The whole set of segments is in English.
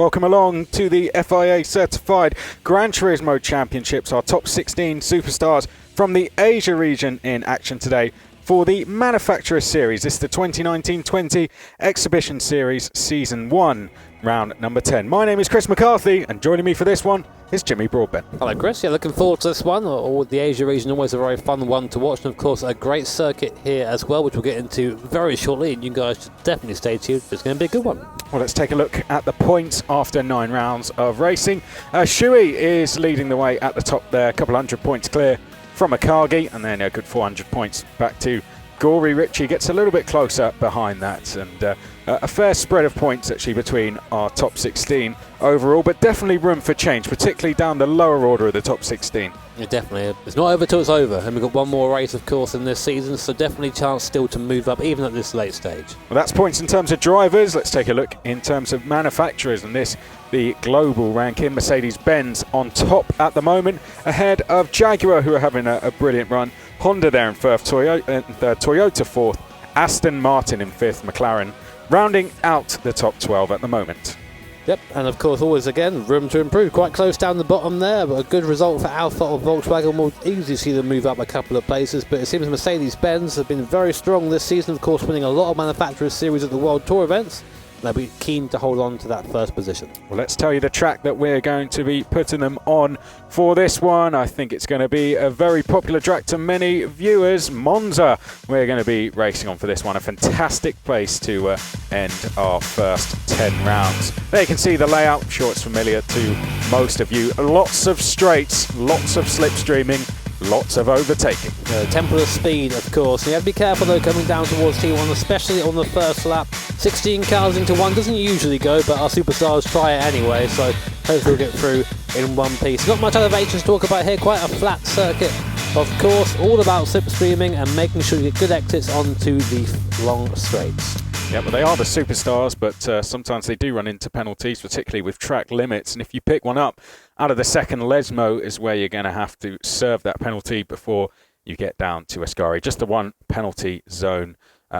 Welcome along to the FIA certified Gran Turismo Championships, our top 16 superstars from the Asia region in action today for the Manufacturer Series. This is the 2019-20 Exhibition Series Season 1, round number 10. My name is Chris McCarthy, and joining me for this one is Jimmy Broadbent. Hello Chris, yeah, looking forward to this one. The Asia region, always a very fun one to watch, and of course a great circuit here as well, which we'll get into very shortly, and you guys should definitely stay tuned. It's going to be a good one. Well, let's take a look at the points after 9 rounds of racing. Shui is leading the way at the top there, a couple hundred points clear from Akagi, and then a good 400 points back to Gory. Richie gets a little bit closer behind that, and a fair spread of points actually between our top 16 overall, but definitely room for change, particularly down the lower order of the top 16. Yeah, definitely. It's not over till it's over, and we've got one more race, of course, in this season, so definitely chance still to move up, even at this late stage. Well, that's points in terms of drivers. Let's take a look in terms of manufacturers, and this, the global ranking. Mercedes-Benz on top at the moment, ahead of Jaguar, who are having a brilliant run. Honda there in first, Toyota fourth, Aston Martin in fifth, McLaren rounding out the top 12 at the moment. Yep, and of course always again room to improve. Quite close down the bottom there, but a good result for Alfa or Volkswagen. We'll easily see them move up a couple of places, but it seems Mercedes-Benz have been very strong this season, of course winning a lot of Manufacturers Series at the World Tour events. They'll be keen to hold on to that first position. Well, let's tell you the track that we're going to be putting them on for this one. I think it's going to be a very popular track to many viewers, Monza. We're going to be racing on for this one. A fantastic place to end our first 10 rounds. There you can see the layout. I'm sure it's familiar to most of you. Lots of straights, lots of slipstreaming, lots of overtaking. Temple of speed, of course. You have to be careful though coming down towards T1, especially on the first lap. 16 cars into one doesn't usually go, but our superstars try it anyway, so hopefully we'll get through in one piece. Not much elevation to talk about here, quite a flat circuit. Of course, all about slipstreaming and making sure you get good exits onto the long straights. Yeah, but they are the superstars, but sometimes they do run into penalties, particularly with track limits. And if you pick one up out of the second Lesmo is where you're going to have to serve that penalty before you get down to Ascari. Just the one penalty zone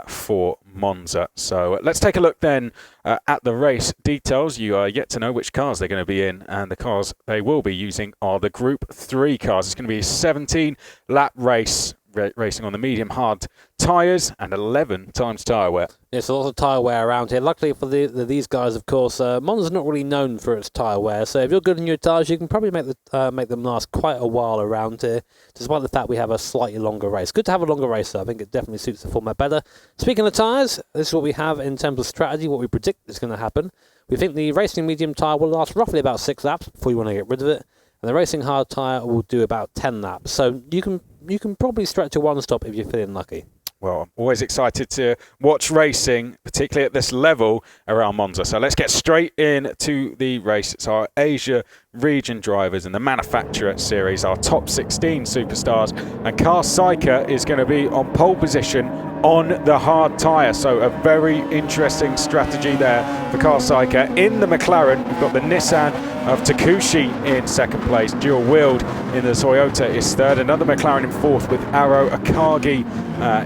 for Monza. So let's take a look then at the race details. You are yet to know which cars they're going to be in, and the cars they will be using are the Group 3 cars. It's going to be a 17-lap race. Racing on the medium hard tyres and 11 times tyre wear. There's a lot of tyre wear around here. Luckily for these guys, of course, Monza's not really known for its tyre wear, so if you're good in your tyres, you can probably make them last quite a while around here, despite the fact we have a slightly longer race. Good to have a longer race, though. I think it definitely suits the format better. Speaking of tyres, this is what we have in terms of strategy, what we predict is going to happen. We think the racing medium tyre will last roughly about 6 laps before you want to get rid of it, and the racing hard tyre will do about 10 laps. So you can probably stretch to one stop if you're feeling lucky. Well, I'm always excited to watch racing, particularly at this level around Monza. So let's get straight into the race. It's our Asia region drivers in the Manufacturer Series, our top 16 superstars. And Carl Saika is going to be on pole position on the hard tyre. So a very interesting strategy there for Carl Saika. In the McLaren, we've got the Nissan of Takushi in second place. Dual wheeled in the Toyota is third. Another McLaren in fourth with Arrow Akagi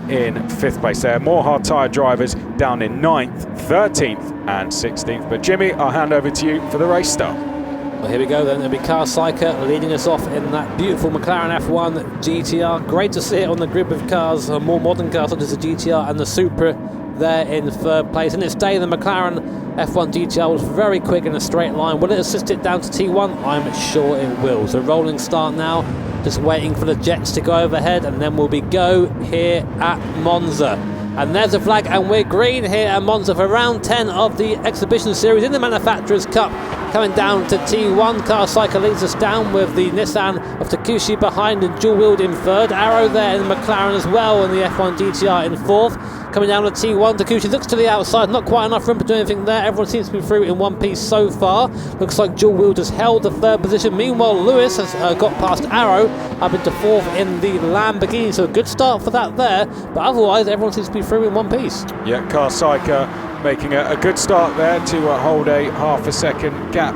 in fifth place there. More hard tyre drivers down in 9th, 13th and 16th. But Jimmy, I'll hand over to you for the race start. Well, here we go then. There'll be Carl Saika leading us off in that beautiful McLaren F1 GTR. Great to see it on the grid of cars, more modern cars such as the GTR and the Supra there in third place. In its day, the McLaren F1 GTR was very quick in a straight line. Will it assist it down to T1? I'm sure it will. So rolling start now, just waiting for the jets to go overhead, and then we'll be go here at Monza. And there's a flag, and we're green here at Monza for round 10 of the Exhibition Series in the Manufacturers' Cup. Coming down to T1, Carl Saika leads us down with the Nissan of Takushi behind and dual-wheeled in third. Arrow there in the McLaren as well, and the F1 GTR in fourth. Coming down to T1, Takushi looks to the outside, not quite enough room to do anything there. Everyone seems to be through in one piece so far. Looks like dual-wheeled has held the third position. Meanwhile, Lewis has got past Arrow up into fourth in the Lamborghini, so a good start for that there. But otherwise, everyone seems to be through in one piece. Yeah, Carl Saika making a good start there to hold a half a second gap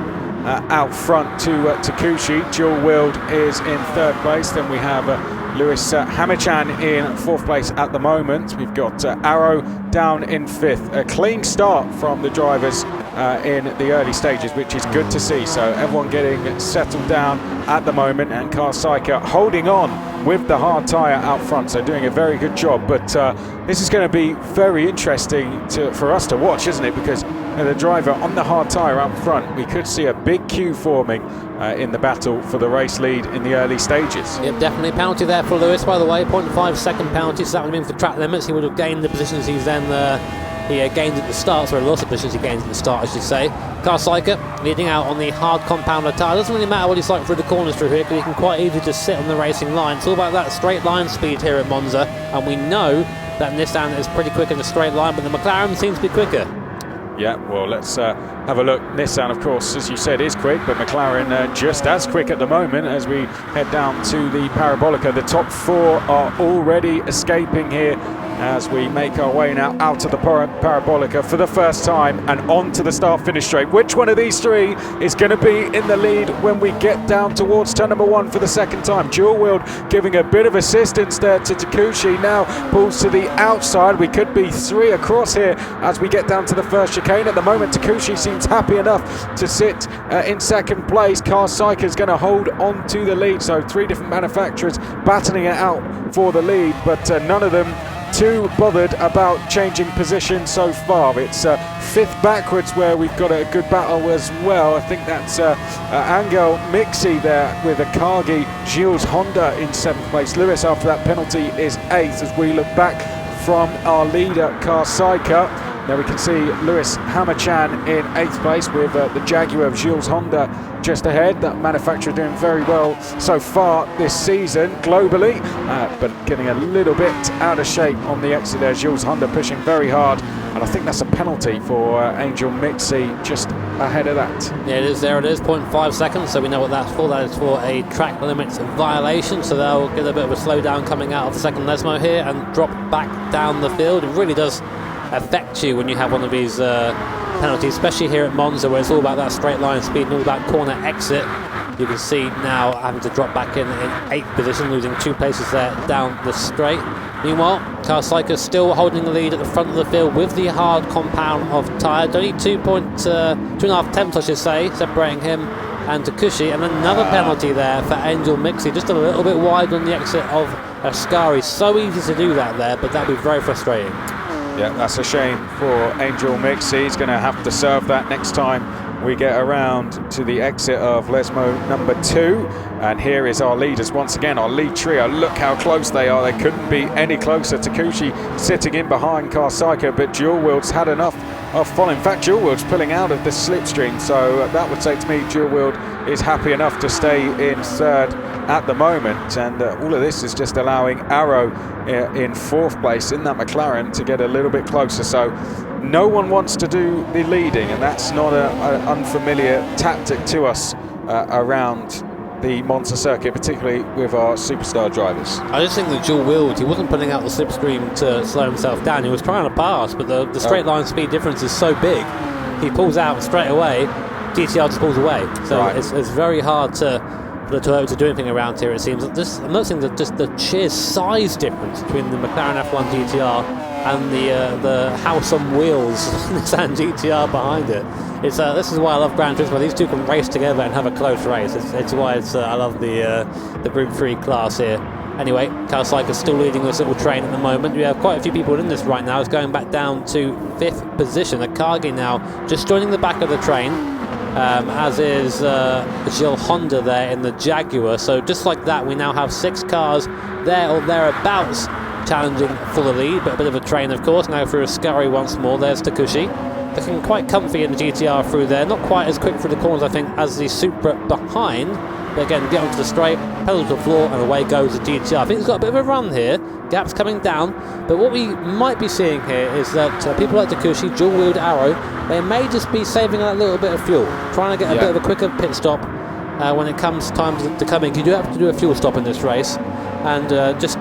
out front to Takushi. Dual wheeled is in third place. Then we have Lewis Hamilton in 4th place at the moment. We've got Arrow down in 5th. A clean start from the drivers in the early stages, which is good to see. So everyone getting settled down at the moment, and Carl Seiker holding on with the hard tyre out front, so doing a very good job. But this is going to be very interesting for us to watch, isn't it? Because the driver on the hard tyre out front, we could see a big queue forming in the battle for the race lead in the early stages. Yep, definitely penalty there for Lewis, by the way, 0.5 second penalty, so that would mean for track limits he would have gained the positions he's then he gained at the start, sorry, lots of positions he gained at the start, I should say. Carl Seiker leading out on the hard compounder tyre. Doesn't really matter what he's like through the corners through here, because he can quite easily just sit on the racing line. It's all about that straight line speed here at Monza, and we know that Nissan is pretty quick in a straight line, but the McLaren seems to be quicker. Yeah, well, let's have a look. Nissan, of course, as you said, is quick, but McLaren just as quick at the moment as we head down to the Parabolica. The top 4 are already escaping here as we make our way now out of the Parabolica for the first time and on to the start-finish straight. Which one of these 3 is going to be in the lead when we get down towards turn number 1 for the second time? Dual-wheeled giving a bit of assistance there to Takushi. Now pulls to the outside. We could be 3 across here as we get down to the first chicane. At the moment, Takushi seems happy enough to sit in second place. Carl Seiker is going to hold on to the lead. So 3 different manufacturers battling it out for the lead, but none of them too bothered about changing position so far. It's 5th backwards where we've got a good battle as well. I think that's Angel Mixi there with Akagi. Gilles Honda in 7th place. Lewis, after that penalty, is 8th as we look back from our leader, Carl Seiker. There we can see Lewis Hamilton in 8th place with the Jaguar of Gilles Honda just ahead. That manufacturer doing very well so far this season globally, but getting a little bit out of shape on the exit there. Gilles Honda pushing very hard, and I think that's a penalty for Angel Mixi just ahead of that. Yeah, it is. There it is, 0.5 seconds, so we know what that's for. That is for a track limits violation, so they'll get a bit of a slowdown coming out of the second Lesmo here and drop back down the field. It really does affect you when you have one of these penalties, especially here at Monza, where it's all about that straight line speed and all about corner exit. You can see now having to drop back in 8th position, losing 2 places there down the straight. Meanwhile, Carl Seiker still holding the lead at the front of the field with the hard compound of tyre. Only 2.5 tenths, I should say, separating him and Takushi, and another penalty there for Angel Mixi, just a little bit wide on the exit of Ascari. So easy to do that there, but that'd be very frustrating. Yeah, that's a shame for Angel Mixi. He's going to have to serve that next time we get around to the exit of Lesmo number 2. And here is our leaders once again, our lead trio. Look how close they are. They couldn't be any closer. Takushi sitting in behind Carl Seiker, but Dual Wheeled's had enough of following. In fact, Dual Wheeled's pulling out of the slipstream, so that would say to me Dual Wheeled is happy enough to stay in 3rd at the moment, and all of this is just allowing Arrow in 4th place in that McLaren to get a little bit closer. So no one wants to do the leading, and that's not an unfamiliar tactic to us around the Monza circuit, particularly with our superstar drivers. I just think that Dual Wheeled, he wasn't putting out the slipstream to slow himself down. He was trying to pass, but the straight line speed difference is so big. He pulls out straight away, GTR just pulls away. So right. It's very hard to do anything around here, it seems. I'm noticing that just the sheer size difference between the McLaren F1 GTR and the house on wheels Nissan GTR behind it. This is why I love Gran Turismo. These two can race together and have a close race. It's why I love the Group 3 class here. Anyway, Carl Seiker still leading this little train at the moment. We have quite a few people in this right now. It's going back down to 5th position. Akagi now just joining the back of the train, as is Gilles Honda there in the Jaguar. So just like that, we now have 6 cars there or thereabouts challenging for the lead, but a bit of a train, of course. Now through Ascari once more. There's Takushi, looking quite comfy in the GTR through there. Not quite as quick through the corners, I think, as the Supra behind. But again, get onto the straight, pedal to the floor, and away goes the GTR. I think it's got a bit of a run here. Gaps coming down. But what we might be seeing here is that people like Takushi, dual-wheeled Arrow, they may just be saving a little bit of fuel, trying to get a bit of a quicker pit stop when it comes time to come in. You do have to do a fuel stop in this race, and just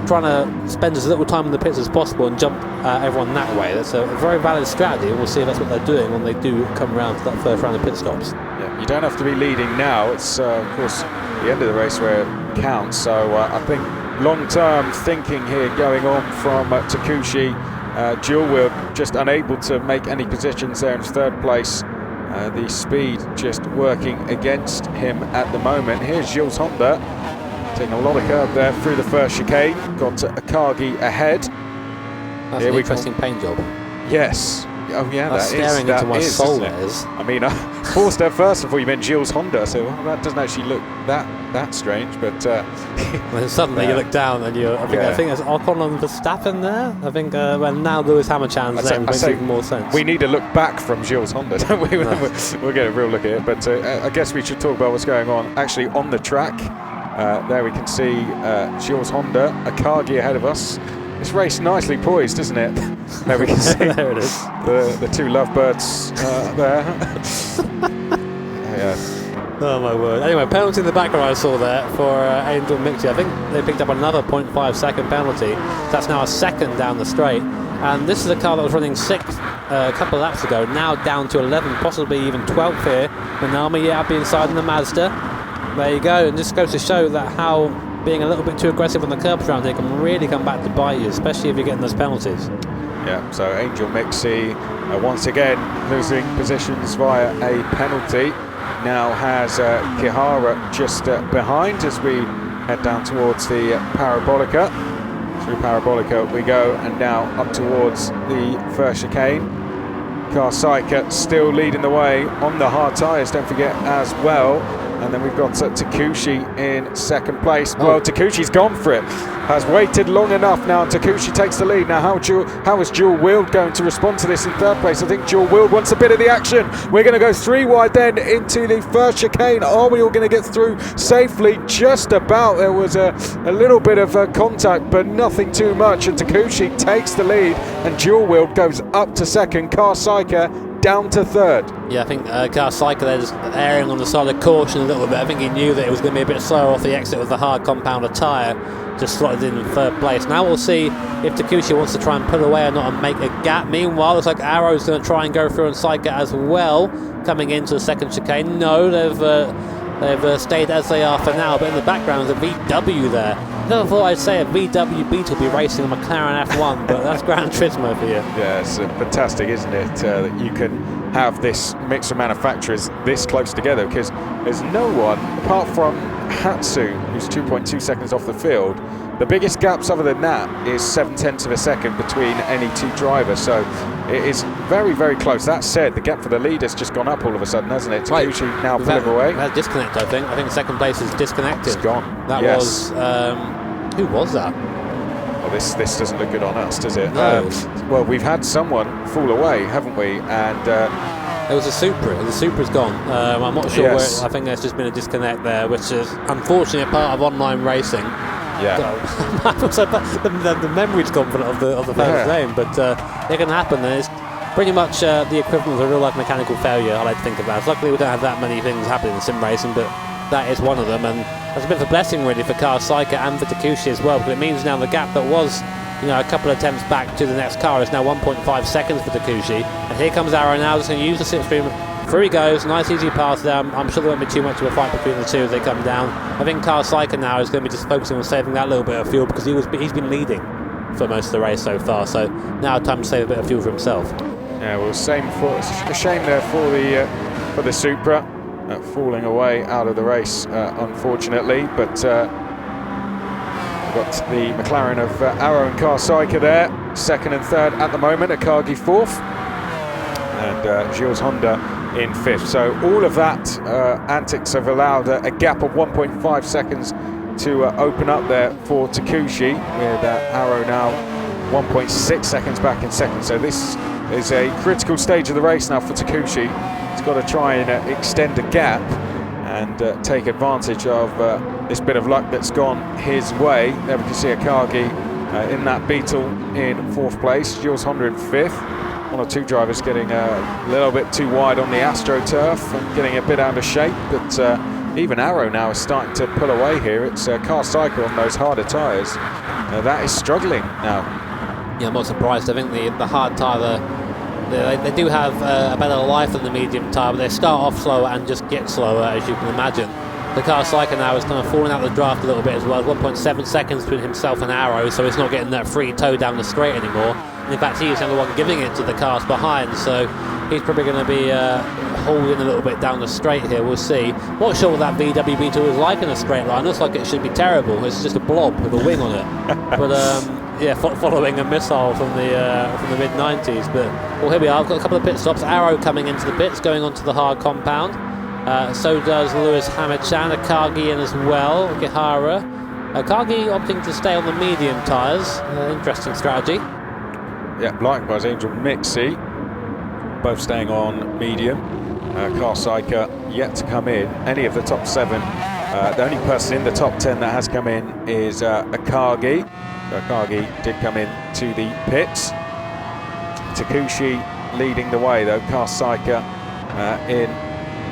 trying to spend as little time in the pits as possible and jump everyone that way. That's a very valid strategy. We'll see if that's what they're doing when they do come around to that first round of pit stops. Yeah, you don't have to be leading now. It's, of course, the end of the race where it counts. So I think long-term thinking here going on from Takushi. Dual wheel just unable to make any positions there in third place. The speed just working against him at the moment. Here's Jules Honda taking a lot of curb there through the first chicane. Got Akagi ahead. That's an interesting paint job. Yes. Oh yeah, that's staring into my soul. That is. I mean, paused there first before you meant Jules Honda, so that doesn't actually look that strange. But then suddenly you look down and I think there's Ocon and Verstappen there. I think when now Lewis Hamilton's there, it makes even more sense. We need to look back from Jules Honda, don't we? Nice. We'll get a real look at it. But I guess we should talk about what's going on actually on the track. There we can see Jules Honda, Akagi ahead of us. This race nicely poised, isn't it? There we can see there it is. The two lovebirds there. Yeah. Oh my word. Anyway, penalty in the background I saw there for Angel Mixie. I think they picked up another 0.5 second penalty. That's now a second down the straight. And this is a car that was running 6th a couple of laps ago, now down to 11, possibly even 12th here. Minami Yabi inside in the Mazda. There you go, and this goes to show that how being a little bit too aggressive on the curbs around here can really come back to bite you, especially if you're getting those penalties. Yeah, so Angel Mixie once again losing positions via a penalty. Now has Kihara just behind as we head down towards the Parabolica. Through Parabolica we go, and now up towards the first chicane. Karsika still leading the way on the hard tyres, don't forget, as well. And then we've got Takushi in second place. Well, Takushi's gone for it. Has waited long enough now. Takushi takes the lead. Now, how is Dual Wheeled going to respond to this in third place? I think Dual Wheeled wants a bit of the action. We're going to go 3 wide then into the first chicane. Are we all going to get through safely? Just about. There was a little bit of contact, but nothing too much. And Takushi takes the lead, and Dual Wheeled goes up to second. Karsika down to third. Yeah, I think Karsika there just erring on the side of caution a little bit. I think he knew that it was going to be a bit slower off the exit with the hard compounder tyre. Just slotted in third place. Now we'll see if Takushi wants to try and pull away or not and make a gap. Meanwhile, looks like Arrow's going to try and go through on Saika as well, coming into the second chicane. No, they've stayed as they are for now, but in the background there's a VW there. Never thought I'd say a VW Beetle will be racing a McLaren F1, but that's Gran Turismo for you. Yeah, it's fantastic, isn't it, that you can have this mix of manufacturers this close together, because there's no one, apart from Hatsu, who's 2.2 seconds off the field. The biggest gaps other than that is 0.7 of a second between any two drivers, so it is very, very close. That said, the gap for the lead has just gone up all of a sudden, hasn't it? Takushi now pulling away. That disconnect, I think. I think second place is disconnected. It's gone. That was... who was that? Well, this doesn't look good on us, does it? No. Well, we've had someone fall away, haven't we? And... it was a Supra. The Supra's gone. I'm not sure where. I think there's just been a disconnect there, which is unfortunately a part of online racing. Yeah. The memory's gone of the first name, but it can happen. And it's pretty much the equivalent of a real-life mechanical failure, I like to think about. Luckily, we don't have that many things happening in sim racing, but that is one of them. And that's a bit of a blessing, really, for Karsika and for Takushi as well, because it means now the gap that was, a couple of attempts back to the next car is now 1.5 seconds for Takushi. And here comes Arrow now, just going to use the slipstream. Through he goes, nice easy pass there. I'm sure there won't be too much of a fight between the two as they come down. I think Karsika now is going to be just focusing on saving that little bit of fuel, because he's been leading for most of the race so far. So now time to save a bit of fuel for himself. Yeah, well, a shame there for the Supra, falling away out of the race, unfortunately. But we've got the McLaren of Arrow and Karsika there, second and third at the moment. Akagi fourth, and Jules Honda in fifth. So all of that antics have allowed a gap of 1.5 seconds to open up there for Takushi, with Arrow now 1.6 seconds back in second. So this is a critical stage of the race now for Takushi. He's got to try and extend a gap and take advantage of this bit of luck that's gone his way. There we can see Akagi in that Beetle in fourth place, Jules Honda in fifth. One or two drivers getting a little bit too wide on the AstroTurf and getting a bit out of shape, but even Arrow now is starting to pull away here. It's Car Cycle on those harder tyres. That is struggling now. Yeah, I'm not surprised. I think the hard tyre, they do have a better life than the medium tyre, but they start off slower and just get slower, as you can imagine. The Car Cycle now is kind of falling out of the draft a little bit as well. 1.7 seconds between himself and Arrow, so he's not getting that free toe down the straight anymore. And in fact, he's the one giving it to the cars behind, so he's probably going to be holding a little bit down the straight here. We'll see. Not sure what that VW Beetle is like in a straight line. Looks like it should be terrible. It's just a blob with a wing on it. But yeah, following a missile from the mid-90s. But well, here we are. I've got a couple of pit stops. Arrow coming into the pits, going onto the hard compound. So does Lewis Hamilton, Akagi in as well, Gihara. Akagi opting to stay on the medium tyres. Interesting strategy. Yeah, likewise Angel Mixie, both staying on medium. Car Cycle yet to come in. Any of the top 7. The only person in the top 10 that has come in is Akagi. Akagi did come in to the pits. Takushi leading the way though. Car Cycle in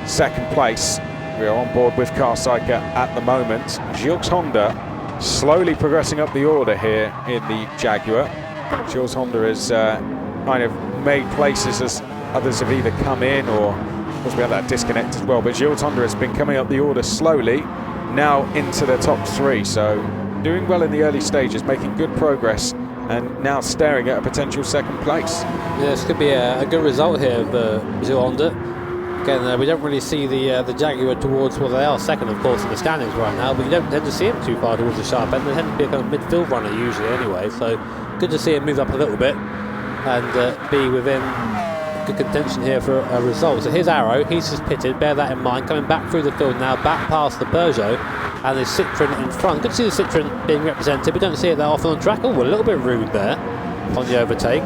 second place. We are on board with Car Cycle at the moment. Gilles Honda slowly progressing up the order here in the Jaguar. Gilles Honda has kind of made places as others have either come in or, of course we have that disconnect as well, but Gilles Honda has been coming up the order slowly, now into the top 3, so doing well in the early stages, making good progress, and now staring at a potential second place. Yeah, this could be a good result here for Gilles Honda. Again, we don't really see the Jaguar towards, well, they are second, of course, in the standings right now, but you don't tend to see him too far towards the sharp end. They tend to be a kind of midfield runner usually anyway, so good to see him move up a little bit and be within good contention here for a result. So here's Arrow, he's just pitted, bear that in mind, coming back through the field now, back past the Peugeot, and the Citroen in front. Good to see the Citroen being represented. We don't see it that often on track. Oh, a little bit rude there on the overtake.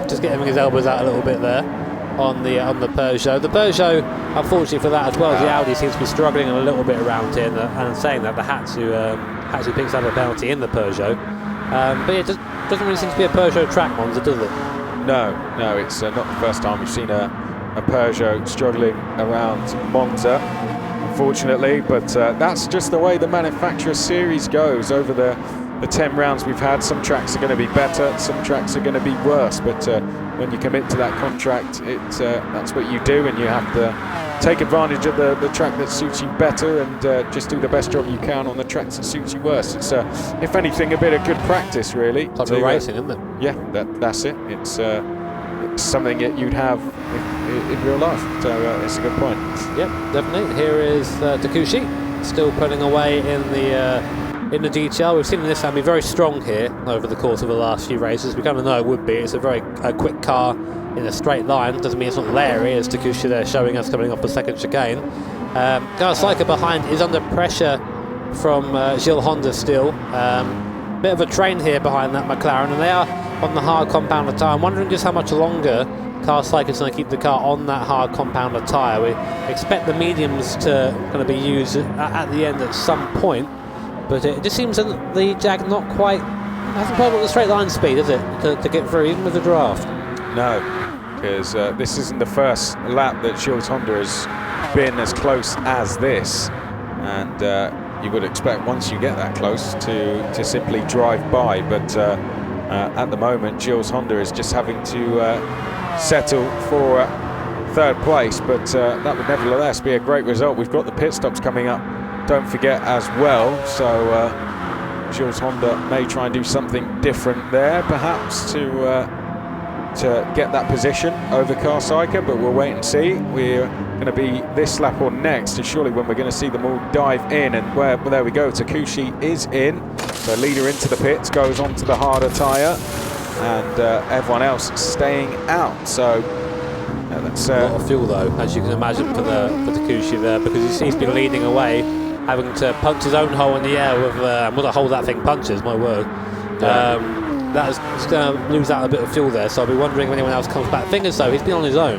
Just getting his elbows out a little bit there on the Peugeot. The Peugeot, unfortunately for that as well as the Audi, seems to be struggling a little bit around here, and saying that the Hatsu picks up a penalty in the Peugeot. But yeah, it doesn't really seem to be a Peugeot track, Monza, does it? No, it's not the first time we've seen a Peugeot struggling around Monza, unfortunately, but that's just the way the manufacturer series goes over the 10 rounds we've had. Some tracks are going to be better, some tracks are going to be worse, but when you commit to that contract, that's what you do, and you have to take advantage of the track that suits you better and just do the best job you can on the tracks that suits you worse. It's, if anything, a bit of good practice, really. Type of racing, isn't it? Yeah, that's it. It's something that you'd have in real life, so it's a good point. Yep, definitely. Here is Takushi, still pulling away in the GTR. We've seen this be very strong here over the course of the last few races. We kind of know it would be. It's a very quick car in a straight line. Doesn't mean it's not Larry, as Takushi there showing us coming off the second chicane. Car Cycle behind is under pressure from Gilles Honda still. Bit of a train here behind that McLaren, and they are on the hard compounder tyre. I'm wondering just how much longer Car Cycle is going to keep the car on that hard compounder tyre. We expect the mediums to kind of be used at the end at some point, but it just seems that the Jag hasn't quite got the straight line speed, is it, to get through, even with the draft? No, because this isn't the first lap that Gilles Honda has been as close as this, and you would expect once you get that close to simply drive by, but at the moment Gilles Honda is just having to settle for third place, but that would nevertheless be a great result. We've got the pit stops coming up, don't forget, as well, so Gilles Honda may try and do something different there, perhaps to get that position over Car Cycle, but we'll wait and see. We're going to be this lap or next, and surely when we're going to see them all dive in, and there we go, Takushi is in, so leader into the pits, goes on to the harder tyre, and everyone else staying out. So that's a lot of fuel though, as you can imagine, for Takushi there, because he's been leading away, having to punch his own hole in the air with what a hole that thing punches, my word. That's going to lose out a bit of fuel there, so I'll be wondering if anyone else comes back. Thing is though, he's been on his own.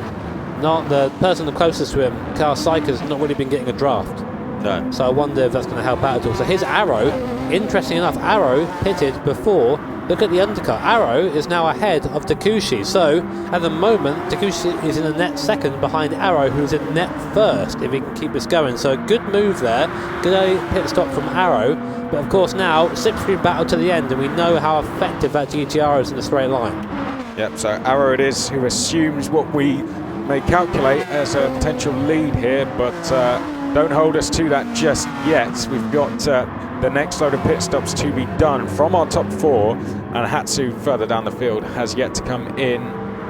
Not the person the closest to him, Car Cycle's not really been getting a draft. No. So I wonder if that's going to help out at all. So here's Arrow. Interesting enough, Arrow pitted before look at the undercut. Arrow is now ahead of Takushi. So at the moment, Takushi is in a net second behind Arrow, who's in net first, if he can keep this going. So a good move there. Good pit stop from Arrow. But of course now, slipstream battle to the end, and we know how effective that GTR is in a straight line. Yep, so Arrow it is who assumes what we may calculate as a potential lead here, but don't hold us to that just yet. We've got the next load of pit stops to be done from our top 4, and Hatsu further down the field has yet to come in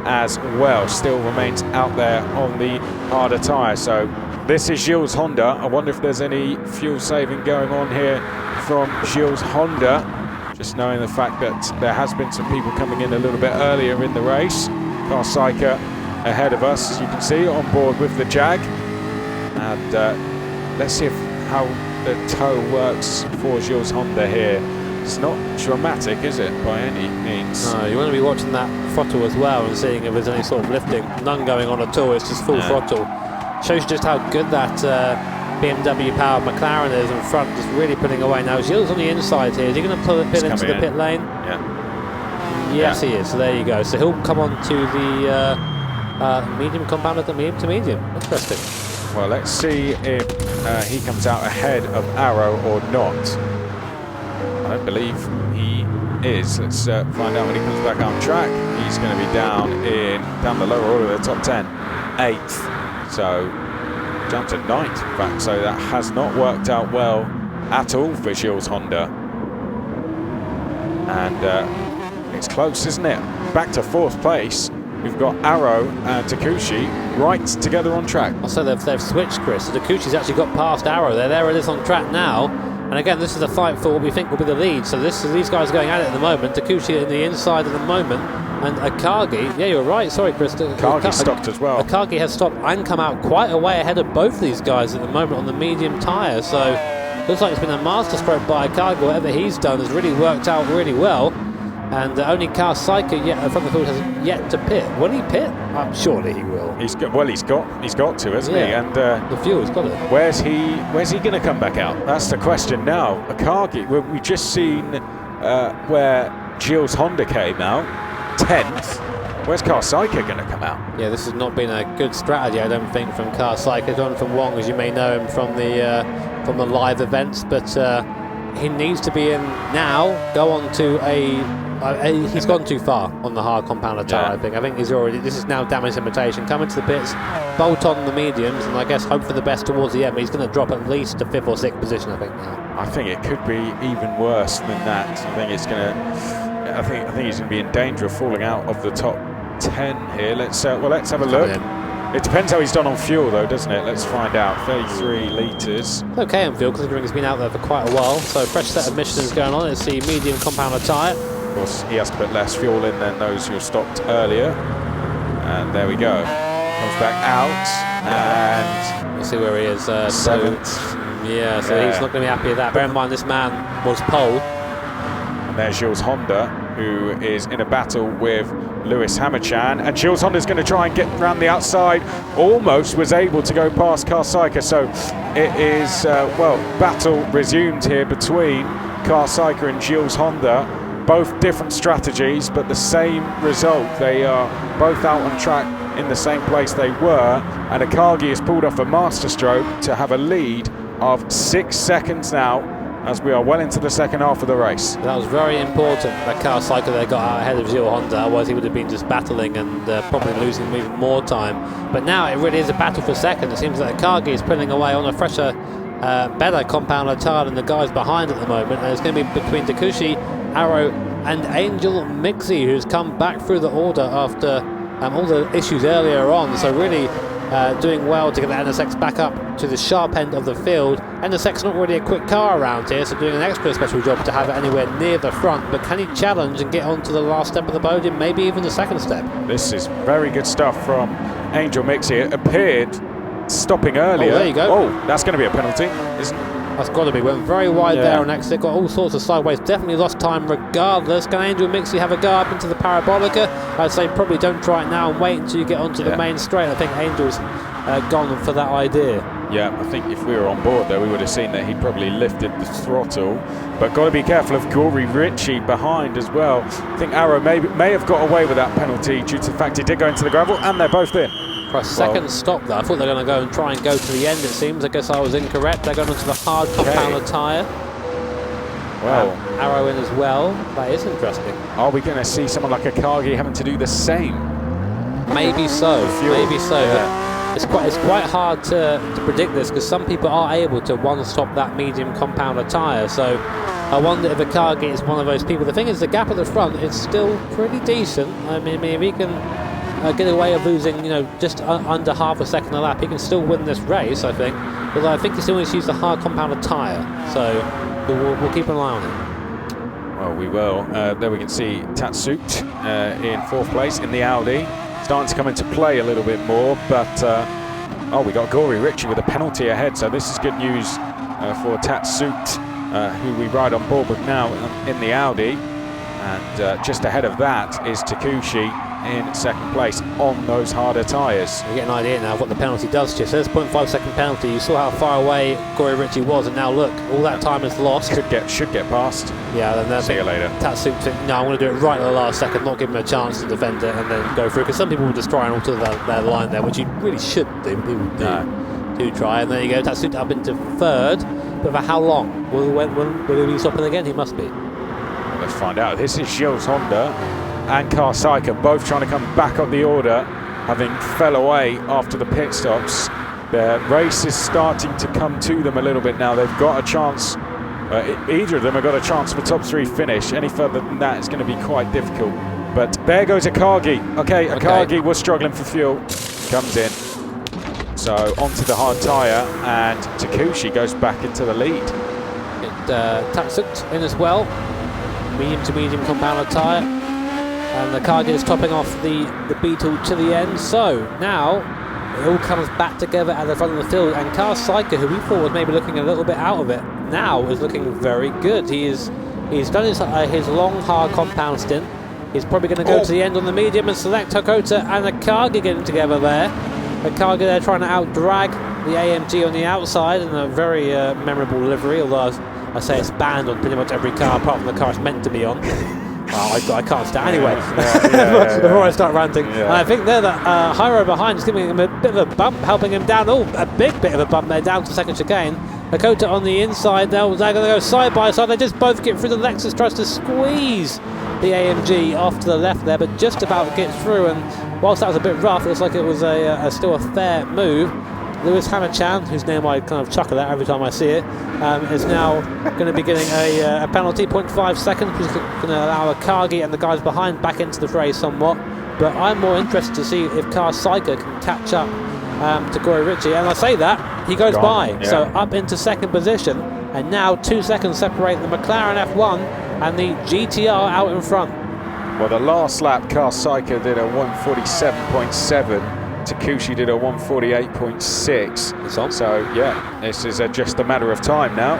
as well. Still remains out there on the harder tyre. So this is Gilles Honda. I wonder if there's any fuel saving going on here from Gilles Honda. Just knowing the fact that there has been some people coming in a little bit earlier in the race. Car Psyker ahead of us, as you can see, on board with the Jag. And let's see how the tow works for Gilles Honda here. It's not dramatic, is it, by any means? No, you want to be watching that throttle as well and seeing if there's any sort of lifting. None going on at all, it's just full throttle. Shows you just how good that BMW powered McLaren is in front, just really putting away. Now Gilles on the inside here. Is he going to pull the pit into the pit lane? Yeah. Yes, he is. So there you go. So he'll come on to the medium compound at the medium to medium. Interesting. Well, let's see if he comes out ahead of Arrow or not. I don't believe he is. Let's find out when he comes back on track. He's going to be down the lower order of the top 10, 8th. So jumped to 9th, in fact. So that has not worked out well at all for Gilles Honda. And it's close, isn't it? Back to 4th place. We've got Arrow and Takushi right together on track. Also, they've switched, Chris. So Takushi's actually got past Arrow. There it is on track now. And again, this is a fight for what we think will be the lead. So these guys are going at it at the moment. Takushi in the inside at the moment. And Akagi, yeah, you're right. Sorry, Chris. Akagi stopped as well. Akagi has stopped and come out quite a way ahead of both these guys at the moment on the medium tyre. So looks like it's been a masterstroke by Akagi. Whatever he's done has really worked out really well. And only Car Psyker from the field has yet to pit. Will he pit? Surely he will. He's got to, hasn't he? And the fuel's got it. Where's he going to come back out? That's the question now. Akagi, we just seen where Gilles Honda came out, 10th. Where's Car Psyker going to come out? Yeah, this has not been a good strategy, I don't think, from Car Psyker. Jonathan Wong, as you may know him from the live events, but he needs to be in now. Go on to he's gone too far on the hard compounder tyre. I think he's already. This is now damage limitation. Come into the pits, bolt on the mediums, and I guess hope for the best towards the end. But he's going to drop at least to 5th or 6th position, I think now. I think it could be even worse than that. I think it's going to. I think he's going to be in danger of falling out of the top 10 here. Let's have a look. It depends how he's done on fuel, though, doesn't it? Let's find out. 33 litres. Okay on fuel, considering he's been out there for quite a while. So fresh set of Michelin's going on. Let's see, medium compounder tyre. Of course, he has to put less fuel in than those who stopped earlier. And there we go. Comes back out, and we'll see where he is. 7th. So he's not going to be happy with that. Bear in mind, this man was pole. And there's Gilles Honda, who is in a battle with Lewis Hamilton, and Gilles Honda's going to try and get around the outside. Almost was able to go past Car Psyker, so it is battle resumed here between Car Psyker and Gilles Honda. Both different strategies, but the same result. They are both out on track in the same place they were, and Akagi has pulled off a masterstroke to have a lead of 6 seconds now, as we are well into the second half of the race. That was very important that Car Psyker there got out ahead of Gilles Honda, otherwise he would have been just battling and probably losing even more time. But now it really is a battle for second. It seems that Akagi is pulling away on a fresher, better compounder tyre than the guys behind at the moment, and it's going to be between Takushi, Arrow and Angel Mixie, who's come back through the order after all the issues earlier on. So really doing well to get the NSX back up to the sharp end of the field. NSX not really a quick car around here, so doing an extra special job to have it anywhere near the front. But can he challenge and get onto the last step of the podium, maybe even the second step? This is very good stuff from Angel Mixie. It appeared stopping earlier. Oh, there you go. Oh, that's going to be a penalty, isn't it? That's got to be. Went very wide there on exit. Got all sorts of sideways. Definitely lost time regardless. Can Angel Mixie have a go up into the Parabolica? I'd say probably don't try it now and wait until you get onto the main straight. I think Angel's gone for that idea. Yeah, I think if we were on board there, we would have seen that he'd probably lifted the throttle. But got to be careful of Gory Ritchie behind as well. I think Arrow may have got away with that penalty due to the fact he did go into the gravel, and they're both in. For a second stop there, I thought they were going to go and try and go to the end, it seems. I guess I was incorrect. They're going onto the hard compounder tyre. Well, Arrow in as well. That is interesting. Are we going to see someone like Akagi having to do the same? Maybe so. Maybe so. Yeah. It's quite hard to predict this, because some people are able to one-stop that medium compounder tyre. So I wonder if Akagi is one of those people. The thing is, the gap at the front is still pretty decent. I mean, if he can get away of losing, just under half a second a lap, he can still win this race, I think. But I think he still needs to use the hard compounder tyre. So we'll keep an eye on it. Well, we will. There we can see Tatsut in 4th place in the Audi. Starting to come into play a little bit more, but we got Gory Ritchie with a penalty ahead, so this is good news for Tatsut, who we ride on board with now in the Audi. And just ahead of that is Takushi in 2nd place on those harder tyres. You get an idea now of what the penalty does to you. So there's a 0.5 second penalty. You saw how far away Gory Ritchie was, and now look, all that time is lost. Should get past. Yeah, then see you later. Tatsut think, no, I'm going to do it right at the last second, not give him a chance to defend it and then go through. Because some people will just try and alter their line there, which you really shouldn't do. People do try, and there you go. Tatsut up into 3rd, but for how long? Will he be stopping again? He must be. Well, let's find out. This is Gilles Honda and Carl Saika both trying to come back up the order, having fell away after the pit stops. The race is starting to come to them a little bit now. They've got a chance, either of them have got a chance for top 3 finish. Any further than that is going to be quite difficult. But there goes Akagi. Okay, Akagi was struggling for fuel, comes in. So onto the hard tyre, and Takushi goes back into the lead. Tatsut in as well, medium to medium compounder tyre. And the Akagi is topping off the Beetle to the end. So now it all comes back together at the front of the field. And Carl Saika, who we thought was maybe looking a little bit out of it, now is looking very good. He's done his long, hard compound stint. He's probably going to go to the end on the medium and select Hakota and Akagi getting together there. Akagi there trying to out-drag the AMG on the outside in a very memorable livery, although I say it's banned on pretty much every car apart from the car it's meant to be on. Well, I can't stand anyway. Before I start ranting, and I think there that Hyro behind is giving him a bit of a bump, helping him down. Oh, a big bit of a bump there, down to 2nd chicane. Hakota on the inside now. They're going to go side by side. They just both get through. The Lexus tries to squeeze the AMG off to the left there, but just about gets through. And whilst that was a bit rough, it looks like it was still a fair move. Lewis Hammerchan, whose name I kind of chuckle at every time I see it, is now going to be getting a penalty, 0.5 seconds, which is going to allow Akagi and the guys behind back into the fray somewhat. But I'm more interested to see if Carl Saika can catch up to Gory Ritchie. And I say that, he goes by. Yeah. So up into 2nd position, and now 2 seconds separate the McLaren F1 and the GTR out in front. Well, the last lap, Carl Saika did a 147.7. Takushi did a 148.6. So yeah, this is just a matter of time now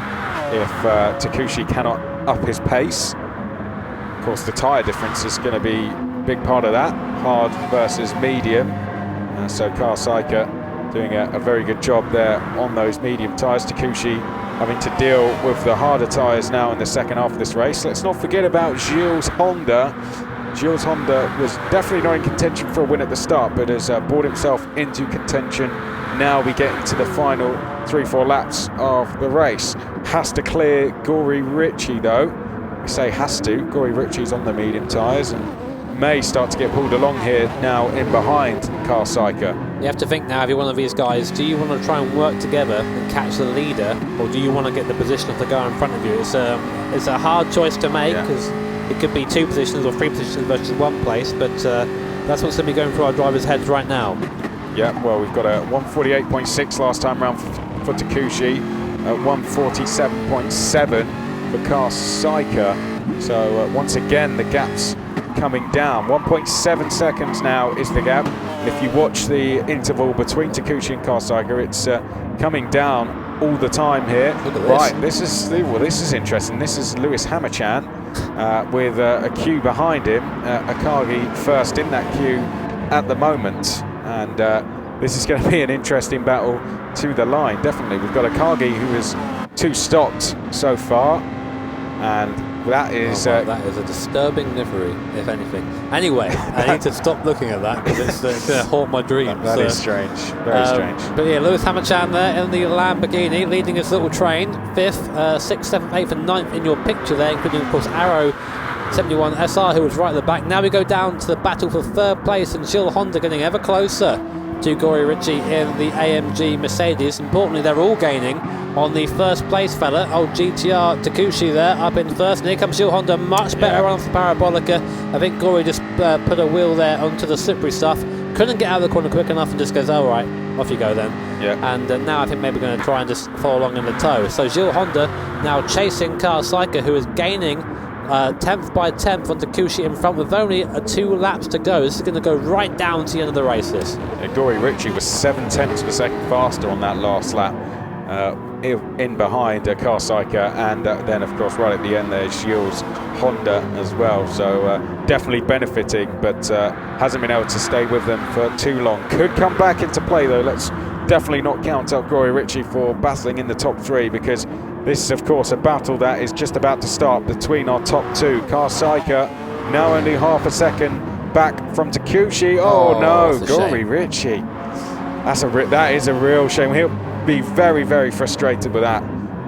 if Takushi cannot up his pace. Of course, the tyre difference is going to be a big part of that, hard versus medium. So Carl Saika doing a very good job there on those medium tyres. Takushi having to deal with the harder tyres now in the 2nd half of this race. Let's not forget about Gilles Honda. Gilles Honda was definitely not in contention for a win at the start, but has brought himself into contention. Now we get into the final 3-4 laps of the race. Has to clear Gory Ritchie though. We say has to. Gory Ritchie's on the medium tyres and may start to get pulled along here now in behind Carl Saika. You have to think now, if you're one of these guys, do you want to try and work together and catch the leader, or do you want to get the position of the guy in front of you? It's a hard choice to make, because it could be 2 positions or 3 positions versus 1 place, but that's what's going to be going through our drivers' heads right now. Yeah, well, we've got a 148.6 last time round for Takushi, 147.7 for Carl Saika. So once again, the gap's coming down. 1.7 seconds now is the gap. If you watch the interval between Takushi and Carl Saika, it's coming down all the time here. Look at this. Right, this is interesting. This is Lewis Hammerchan with a queue behind him. Akagi first in that queue at the moment, and this is going to be an interesting battle to the line. Definitely, we've got a Kagi who is 2 stopped so far, and that is that is a disturbing livery, if anything. Anyway, I need to stop looking at that because it's going to haunt my dreams. That is strange, very strange. But yeah, Lewis Hamilton there in the Lamborghini, leading his little train, 5th, 6th, 7th, 8th and 9th in your picture there, including of course Arrow 71 SR, who was right at the back. Now we go down to the battle for 3rd place, and Gilles Honda getting ever closer to Gory Ritchie in the AMG Mercedes. Importantly, they're all gaining on the 1st place fella, old GTR Takushi there up in 1st, and here comes Gilles Honda, much better run off the Parabolica. I think Gory just put a wheel there onto the slippery stuff, couldn't get out of the corner quick enough, and just goes, all right, off you go then. And now I think maybe going to try and just follow along in the tow. So Gilles Honda now chasing Carl Saika, who is gaining 10th by 10th on Takushi in front with only 2 laps to go. This is going to go right down to the end of the race, this. Gory Ritchie was 7 tenths per second faster on that last lap, in behind Carl Saika, and then of course right at the end there's Gilles Honda as well, so definitely benefiting, but hasn't been able to stay with them for too long. Could come back into play though. Let's definitely not count out Gory Ritchie for battling in the top 3, because this is of course a battle that is just about to start between our top 2. Carl Saika now only half a second back from Takushi. Oh no, Gory Ritchie. That is a real shame. He'll be very, very frustrated with that,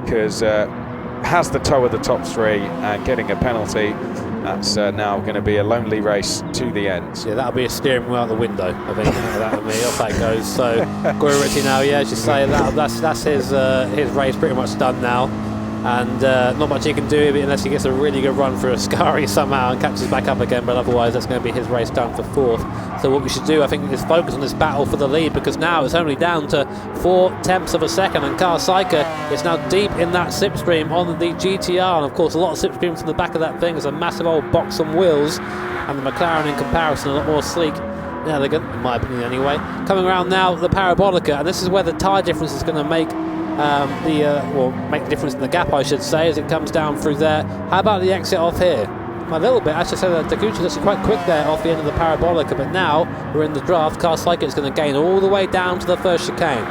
because has the toe of the top 3 and getting a penalty. That's now going to be a lonely race to the end. Yeah, that'll be a steering wheel out the window, I think. That'll be off that goes. So Gory Ritchie now, yeah, as you say, that's his race pretty much done now, and not much he can do unless he gets a really good run through Ascari somehow and catches back up again. But otherwise, that's going to be his race done for 4th. So what we should do, I think, is focus on this battle for the lead, because now it's only down to 4 tenths of a second, and Carl Saika is now deep in that slipstream on the GTR, and of course a lot of slipstream from the back of that thing. It's a massive old box on wheels, and the McLaren in comparison a lot more sleek and elegant, in my opinion anyway. Coming around now the Parabolica, and this is where the tyre difference is going to make make the difference in the gap, I should say, as it comes down through there. How about the exit off here? A little bit. I should say that Takuchi's actually quite quick there off the end of the Parabolica, but now we're in the draft. Carl Saika is going to gain all the way down to the 1st chicane.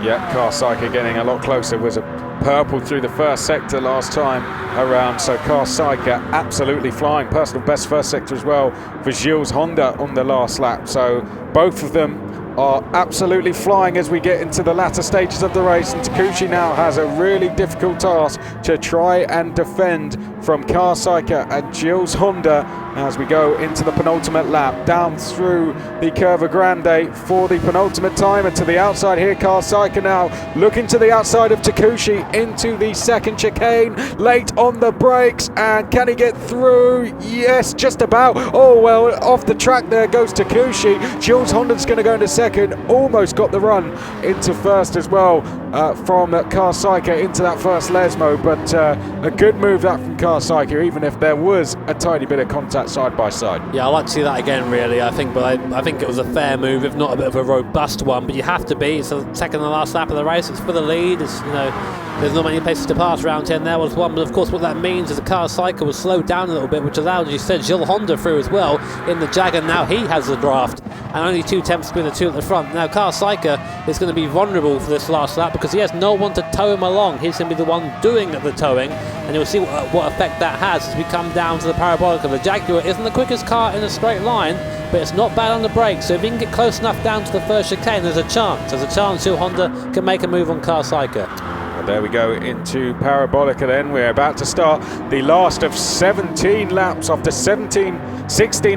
Yeah, Carl Saika getting a lot closer. Was a purple through the 1st sector last time around, so Carl Saika absolutely flying. Personal best 1st sector as well for Gilles Honda on the last lap. So both of them are absolutely flying as we get into the latter stages of the race, and Takuchi now has a really difficult task to try and defend from Carl Saika and Gilles Honda as we go into the penultimate lap down through the Curva Grande for the penultimate time. And to the outside here, Carl Saika now looking to the outside of Takuchi into the 2nd chicane, late on the brakes, and can he get through? Yes, just about. Oh well, off the track there goes Takuchi. Gilles Honda's going to go into 2nd, almost got the run into 1st as well from Carl Saika into that 1st Lesmo, but a good move that from Carl Saika, even if there was a tiny bit of contact side by side. Yeah, I'd like to see that again really, I think, but I think it was a fair move, if not a bit of a robust one, but you have to be. It's the 2nd and last lap of the race, it's for the lead, it's, you know, there's not many places to pass. Round 10 there was one, but of course what that means is the Carl Saika was slowed down a little bit, which allowed, as you said, Gilles Honda through as well in the Jag, and now he has the draft, and only 2 tenths between the 2 at the front. Now Carl Saika is going to be vulnerable for this last lap because he has no one to tow him along. He's going to be the one doing the towing, and you'll see what effect that has as we come down to the Parabolica. The Jaguar isn't the quickest car in a straight line, but it's not bad on the brakes, so if he can get close enough down to the 1st chicane, there's a chance Gilles Honda can make a move on Carl Saika. There we go into Parabolica then. We're about to start the last of 17 laps after 16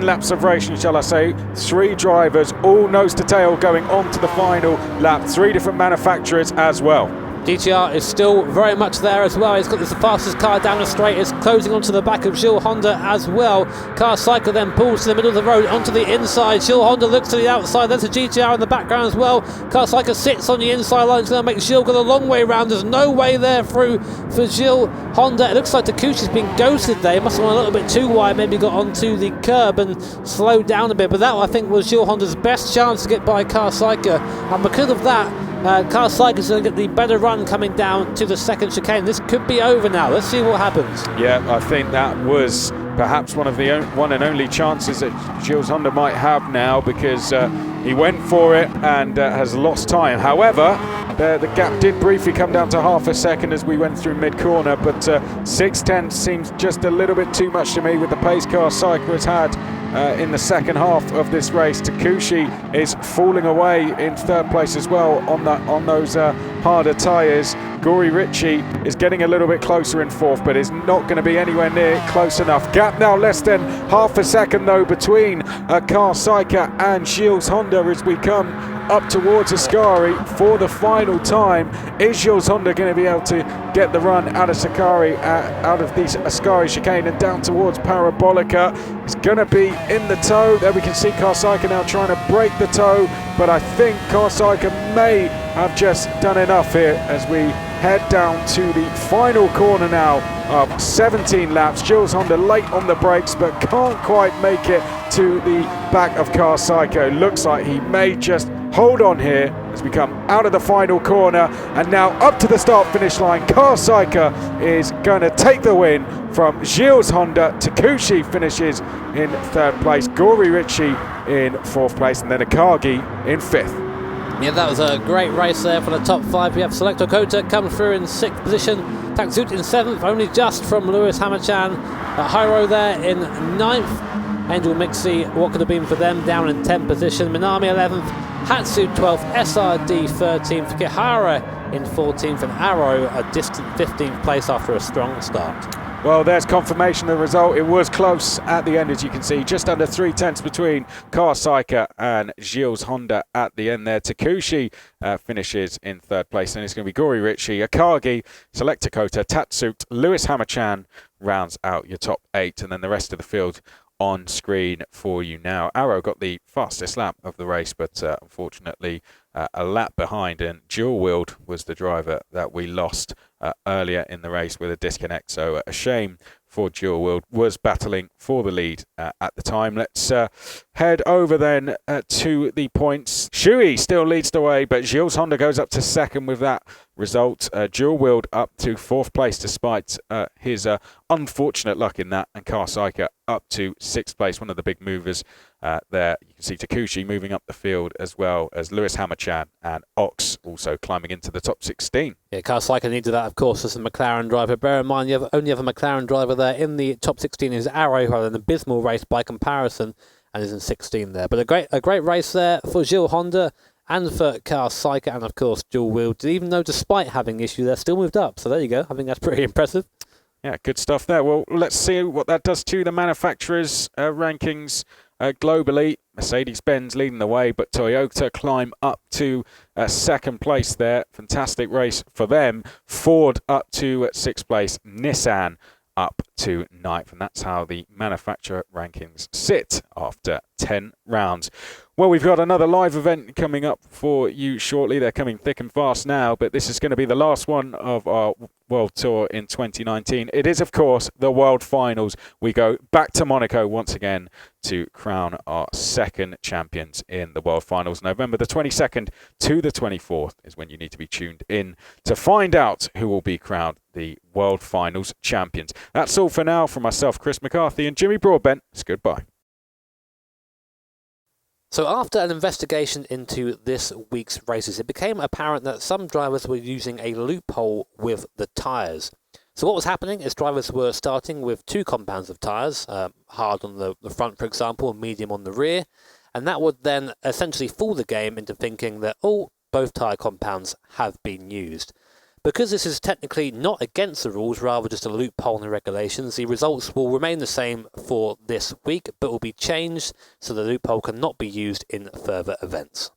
laps of racing, shall I say. 3 drivers, all nose to tail, going on to the final lap. 3 different manufacturers as well. GTR is still very much there as well. He's got the fastest car down the straight. It's closing onto the back of Gilles Honda as well. Carl Saika then pulls to the middle of the road onto the inside. Gilles Honda looks to the outside. There's a GTR in the background as well. Carl Saika sits on the inside line. It's going to make Gilles go the long way round. There's no way there through for Gilles Honda. It looks like Takuchi's been ghosted there. He must have gone a little bit too wide, maybe got onto the curb and slowed down a bit. But that, I think, was Gilles Honda's best chance to get by Carl Saika. And because of that, Carl Saika is going to get the better run coming down to the 2nd chicane. This could be over now. Let's see what happens. Yeah, I think that was perhaps one of the one and only chances that Gilles Honda might have now, because He went for it and has lost time. However, the gap did briefly come down to half a second as we went through mid-corner, but 6:10 seems just a little bit too much to me with the pace car Saika has had in the second half of this race. Takushi is falling away in third place as well on those harder tyres. Gory Ritchie is getting a little bit closer in fourth, but is not going to be anywhere near close enough. Gap now less than half a second though between Carl Saika and Gilles Honda as we come up towards Ascari for the final time. Is Gilles Honda going to be able to get the run out of Sakari, out of these Ascari chicane and down towards Parabolica? It's going to be in the toe. There we can see Carl Saika now trying to break the toe, but I think Carl Saika may have just done enough here as we head down to the final corner now of 17 laps. Gilles Honda late on the brakes but can't quite make it to the back of Carl Saika. Looks like he may just hold on here as we come out of the final corner, and now up to the start finish line. Carl Saika is going to take the win from Gilles Honda. Takushi finishes in third place, Gory Ritchie in fourth place, and then Akagi in fifth. Yeah, that was a great race there for the top five. We have Selector Kota come through in sixth position, Taksut in seventh, only just from Lewis Hamilton. Hyro there in ninth. Angel Mixie, what could have been for them, down in 10th position. Minami 11th, Hatsu 12th, SRD 13th, Kihara in 14th, and Arrow a distant 15th place after a strong start. Well, there's confirmation of the result. It was close at the end, as you can see. Just under 3/10 between Carl Saika and Gilles Honda at the end there. Takushi finishes in third place, and it's going to be Gory Ritchie, Akagi, Selector Kota, Tatsut, Lewis Hamachan rounds out your top 8, and then the rest of the field on screen for you now. Arrow got the fastest lap of the race, but unfortunately a lap behind, and dual wheeled was the driver that we lost earlier in the race with a disconnect, so a shame for dual wheeled. Was battling for the lead at the time. Let's head over then to the points. Shui still leads the way, but Gilles Honda goes up to second with that result. Dual wheeled up to fourth place despite his unfortunate luck in that, and Carl Saika up to sixth place, one of the big movers there. You can see Takushi moving up the field, as well as Lewis Hamachan and Ox also climbing into the top 16. Yeah, Carl Saika needed that, of course, as a McLaren driver. Bear in mind, you only have a McLaren driver there in the top 16 is Arrow, who had an abysmal race by comparison, and is in 16 there. But a great race there for Gilles Honda and for Carl Saika, and of course dual wheeled. Even though despite having issues, they're still moved up. So there you go. I think that's pretty impressive. Yeah, good stuff there. Well, let's see what that does to the manufacturers' rankings globally. Mercedes-Benz leading the way, but Toyota climb up to second place there. Fantastic race for them. Ford up to sixth place. Nissan up to ninth, and that's how the manufacturer rankings sit after 10 rounds. Well, we've got another live event coming up for you shortly. They're coming thick and fast now, but this is going to be the last one of our World Tour in 2019. It is, of course, the World Finals. We go back to Monaco once again to crown our second champions in the World Finals. November the 22nd to the 24th is when you need to be tuned in to find out who will be crowned the World Finals champions. That's all for now from myself, Chris McCarthy, and Jimmy Broadbent. It's goodbye. So after an investigation into this week's races, it became apparent that some drivers were using a loophole with the tyres. So what was happening is drivers were starting with two compounds of tyres, hard on the front, for example, and medium on the rear, and that would then essentially fool the game into thinking that, both tyre compounds have been used. Because this is technically not against the rules, rather just a loophole in the regulations, the results will remain the same for this week, but will be changed so the loophole cannot be used in further events.